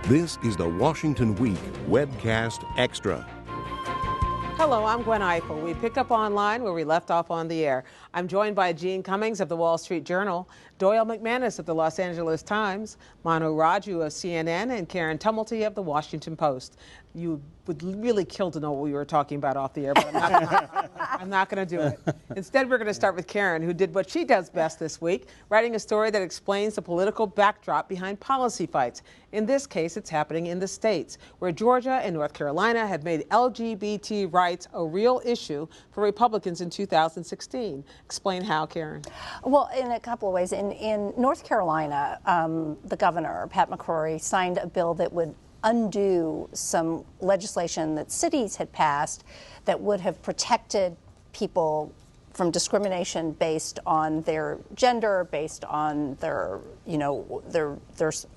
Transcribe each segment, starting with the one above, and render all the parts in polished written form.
This is the Washington Week Webcast Extra. Hello, I'm Gwen Eiffel. We pick up online where we left off on the air. I'm joined by Gene Cummings of the Wall Street Journal, Doyle McManus of the Los Angeles Times, Manu Raju of CNN, and Karen Tumulty of the Washington Post. You would really kill to know what we were talking about off the air, but I'm not going to do it. Instead, we're going to start with Karen, who did what she does best this week, writing a story that explains the political backdrop behind policy fights. In this case, it's happening in the states, where Georgia and North Carolina have made LGBT rights a real issue for Republicans in 2016. Explain how, Karen. Well, in a couple of ways. In North Carolina, the governor, Pat McCrory, signed a bill that would undo some legislation that cities had passed that would have protected people from discrimination based on their gender, based on their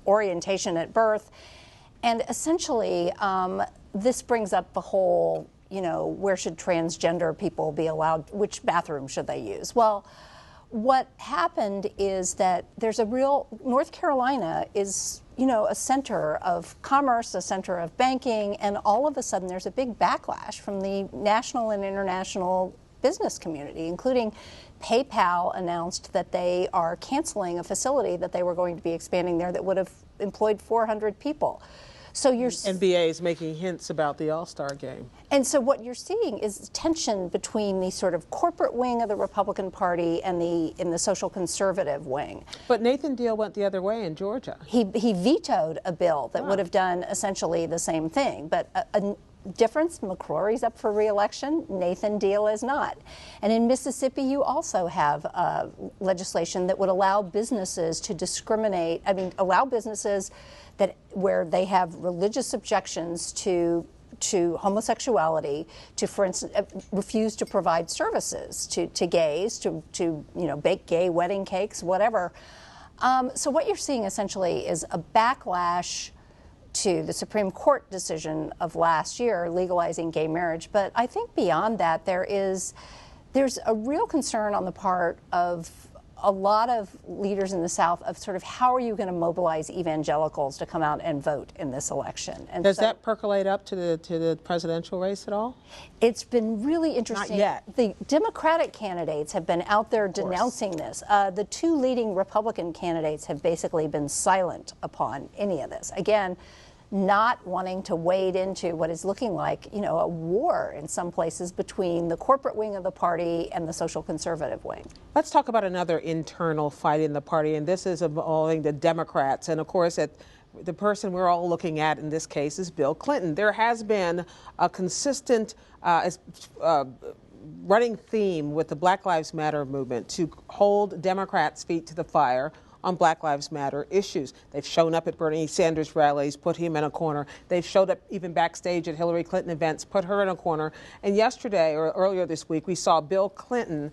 orientation at birth. And essentially, this brings up the whole, where should transgender people be allowed, which bathroom should they use? Well, what happened is that there's North Carolina is, a center of commerce, a center of banking, and all of a sudden there's a big backlash from the national and international business community, including PayPal announced that they are canceling a facility that they were going to be expanding there that would have employed 400 people. So NBA is making hints about the All-Star game. And so what you're seeing is tension between the sort of corporate wing of the Republican Party and the social conservative wing. But Nathan Deal went the other way in Georgia. He vetoed a bill that would have done essentially the same thing. But a difference, McCrory's up for re-election, Nathan Deal is not. And in Mississippi, you also have legislation that would allow businesses to discriminate, allow businesses where they have religious objections to homosexuality, to, for instance, refuse to provide services to gays, to bake gay wedding cakes, whatever. So what you're seeing essentially is a backlash to the Supreme Court decision of last year legalizing gay marriage. But I think beyond that, there's a real concern on the part of a lot of leaders in the South of sort of how are you going to mobilize evangelicals to come out and vote in this election. And does that percolate up to the presidential race at all? It's been really interesting. Not yet. The Democratic candidates have been out there denouncing this. The two leading Republican candidates have basically been silent upon any of this. Again, not wanting to wade into what is looking like, a war in some places between the corporate wing of the party and the social conservative wing. Let's talk about another internal fight in the party, and this is involving the Democrats. And of course, the person we're all looking at in this case is Bill Clinton. There has been a consistent running theme with the Black Lives Matter movement to hold Democrats' feet to the fire on Black Lives Matter issues. They've shown up at Bernie Sanders rallies, put him in a corner. They've showed up even backstage at Hillary Clinton events, put her in a corner. And yesterday, or earlier this week, we saw Bill Clinton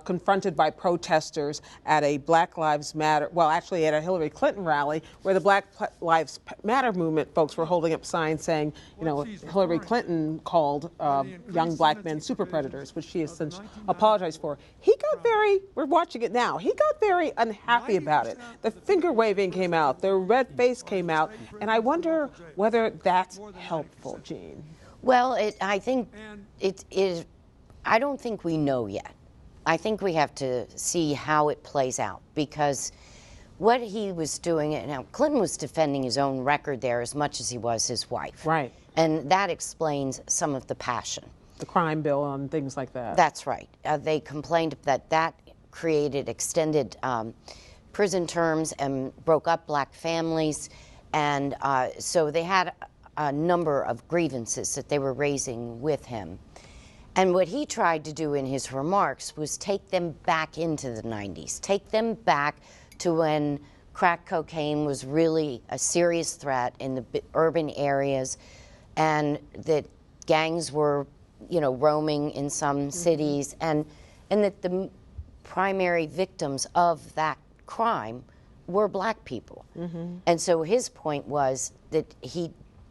confronted by protesters at a Black Lives Matter, well, actually at a Hillary Clinton rally, where the Black Lives Matter movement folks were holding up signs saying, Hillary Clinton called young black men super predators, which she has since apologized for. We're watching it now, he got very unhappy about it. The finger waving came out, the red face came out, and I wonder whether that's helpful, Gene. Well, I think it is. I don't think we know yet. I think we have to see how it plays out, because what he was doing, now Clinton was defending his own record there as much as he was his wife. Right. And that explains some of the passion. The crime bill and things like that. That's right. They complained that created extended prison terms and broke up black families. And so they had a number of grievances that they were raising with him. And what he tried to do in his remarks was take them back into the 90s, take them back to when crack cocaine was really a serious threat in the urban areas, and that gangs were, roaming in some cities, and that the primary victims of that crime were black people. And so his point was that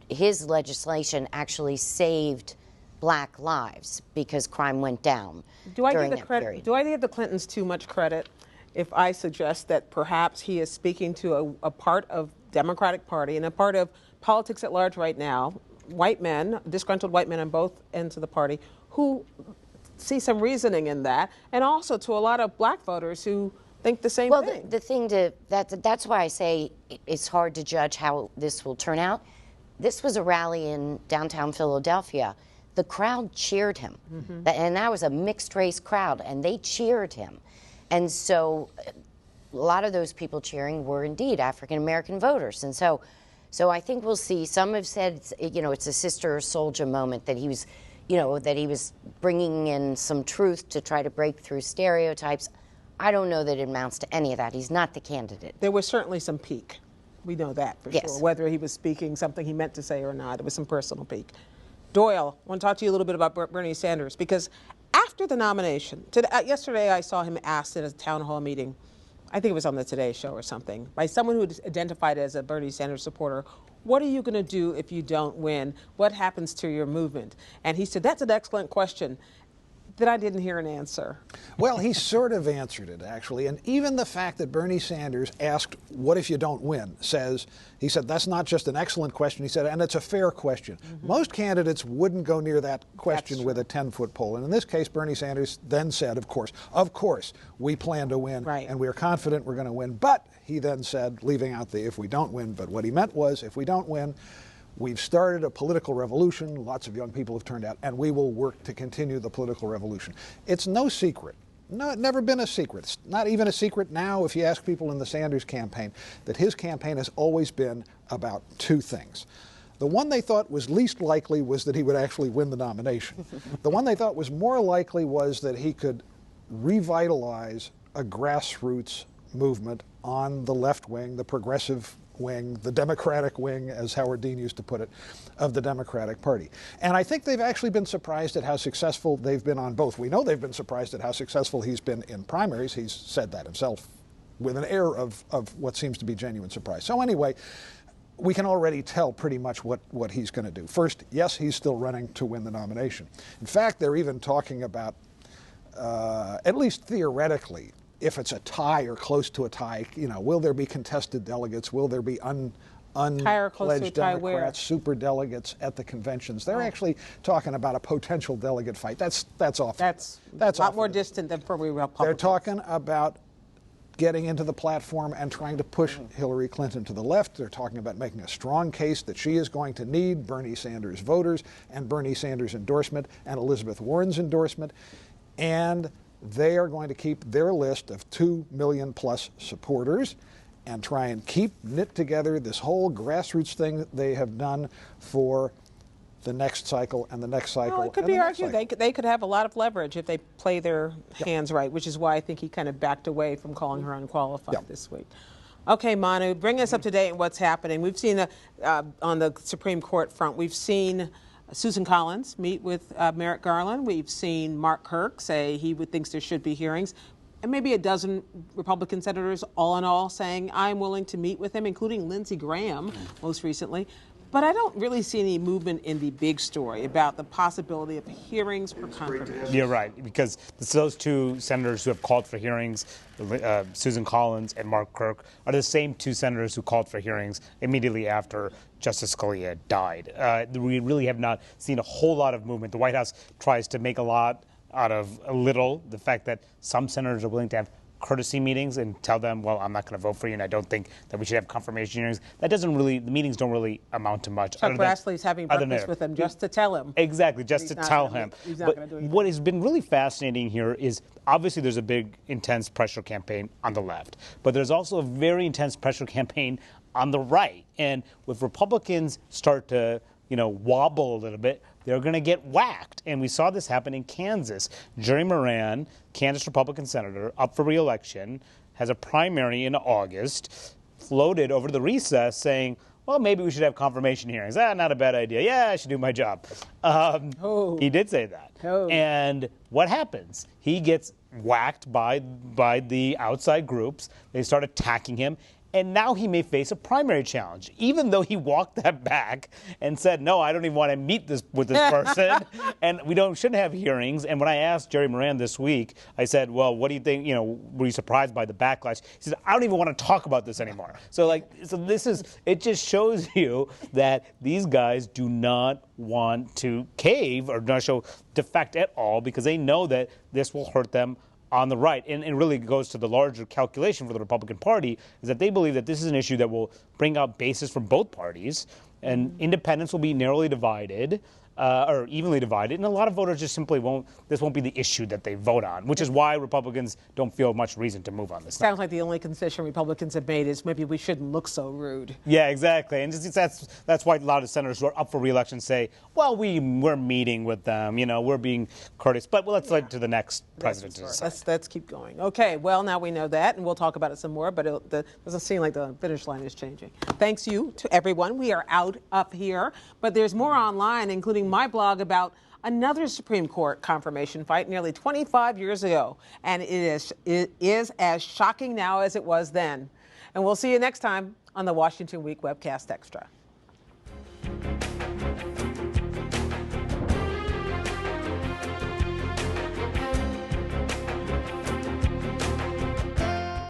his legislation actually saved black lives because crime went down. Do I give the Clintons too much credit? if I suggest that perhaps he is speaking to a part of Democratic Party and a part of politics at large right now, white men, disgruntled white men on both ends of the party, who see some reasoning in that, and also to a lot of black voters who think the same thing. Well, the thing that's why I say it's hard to judge how this will turn out. This was a rally in downtown Philadelphia. The crowd cheered him, and that was a mixed race crowd, and they cheered him. And so a lot of those people cheering were indeed African American voters. And so I think we'll see. Some have said, it's a Sister Souljah moment, that he was, that he was bringing in some truth to try to break through stereotypes. I don't know that it amounts to any of that. He's not the candidate. There was certainly some pique. We know that for Yes. sure. Whether he was speaking something he meant to say or not, it was some personal pique. Doyle, I want to talk to you a little bit about Bernie Sanders, because after the nomination, yesterday I saw him asked at a town hall meeting, I think it was on the Today Show or something, by someone who identified as a Bernie Sanders supporter, what are you going to do if you don't win? What happens to your movement? And he said, that's an excellent question. Then I didn't hear an answer. Well, he sort of answered it, actually. And even the fact that Bernie Sanders asked, what if you don't win, he said, that's not just an excellent question. He said, and it's a fair question. Most candidates wouldn't go near that question with a 10-foot pole. And in this case, Bernie Sanders then said, of course, we plan to win, Right. and we're confident we're going to win. But he then said, leaving out the if we don't win, but what he meant was, if we don't win, we've started a political revolution. Lots of young people have turned out, and we will work to continue the political revolution. It's no secret. No, it's never been a secret. It's not even a secret now if you ask people in the Sanders campaign that his campaign has always been about two things. The one they thought was least likely was that he would actually win the nomination. The one they thought was more likely was that he could revitalize a grassroots movement on the left wing, the progressive wing, the Democratic wing, as Howard Dean used to put it, of the Democratic Party. And I think they've actually been surprised at how successful they've been on both. We know they've been surprised at how successful he's been in primaries. He's said that himself with an air of what seems to be genuine surprise. So anyway, we can already tell pretty much what he's going to do. First, yes, he's still running to win the nomination. In fact, they're even talking about, at least theoretically, if it's a tie or close to a tie, will there be contested delegates? Will there be unpledged Democrats, super delegates at the conventions? They're actually talking about a potential delegate fight. That's off. That's a lot more distant than for Republicans. They're talking about getting into the platform and trying to push Hillary Clinton to the left. They're talking about making a strong case that she is going to need Bernie Sanders voters and Bernie Sanders endorsement and Elizabeth Warren's endorsement. And they are going to keep their list of 2 million plus supporters and try and knit together this whole grassroots thing that they have done for the next cycle and the next cycle. Well, it could be argued they could have a lot of leverage if they play their hands right, which is why I think he kind of backed away from calling her unqualified this week. Okay, Manu, bring us up to date on what's happening. We've seen on the Supreme Court front, we've seen Susan Collins meet with Merrick Garland. We've seen Mark Kirk say he thinks there should be hearings. And maybe a dozen Republican senators, all in all, saying, I'm willing to meet with him, including Lindsey Graham most recently. But I don't really see any movement in the big story about the possibility of hearings for confirmation. You're right, because those two senators who have called for hearings, Susan Collins and Mark Kirk, are the same two senators who called for hearings immediately after Justice Scalia died. We really have not seen a whole lot of movement. The White House tries to make a lot out of a little. The fact that some senators are willing to have courtesy meetings and tell them, well, I'm not going to vote for you and I don't think that we should have confirmation hearings. The meetings don't really amount to much. Chuck Grassley's having breakfast with him just to tell him. Exactly, just to tell him. But what has been really fascinating here is obviously there's a big, intense pressure campaign on the left, but there's also a very intense pressure campaign on the right. And if Republicans start to wobble a little bit, they're going to get whacked. And we saw this happen in Kansas. Jerry Moran, Kansas Republican senator, up for re-election, has a primary in August, floated over the recess saying, well, maybe we should have confirmation hearings. Not a bad idea. Yeah, I should do my job. He did say that. And what happens? He gets whacked by the outside groups. They start attacking him. And now he may face a primary challenge, even though he walked that back and said, no, I don't even want to meet with this person, and we shouldn't have hearings. And when I asked Jerry Moran this week, I said, well, what do you think, were you surprised by the backlash? He said, I don't even want to talk about this anymore. So it just shows you that these guys do not want to cave or not show defect at all, because they know that this will hurt them on the right. And it really goes to the larger calculation for the Republican Party, is that they believe that this is an issue that will bring out bases from both parties, and independents will be narrowly divided. Or evenly divided, and a lot of voters just simply this won't be the issue that they vote on, which is why Republicans don't feel much reason to move on this. Sounds like the only concession Republicans have made is maybe we shouldn't look so rude. Yeah, exactly, and that's why a lot of senators who are up for re-election say, well, we're meeting with them, we're being courteous, but let's let to the next president to decide. Let's keep going. Okay, well, now we know that, and we'll talk about it some more, but it doesn't seem like the finish line is changing. Thanks to everyone. We are out up here, but there's more online, including my blog about another Supreme Court confirmation fight nearly 25 years ago. And it is as shocking now as it was then. And we'll see you next time on the Washington Week Webcast Extra.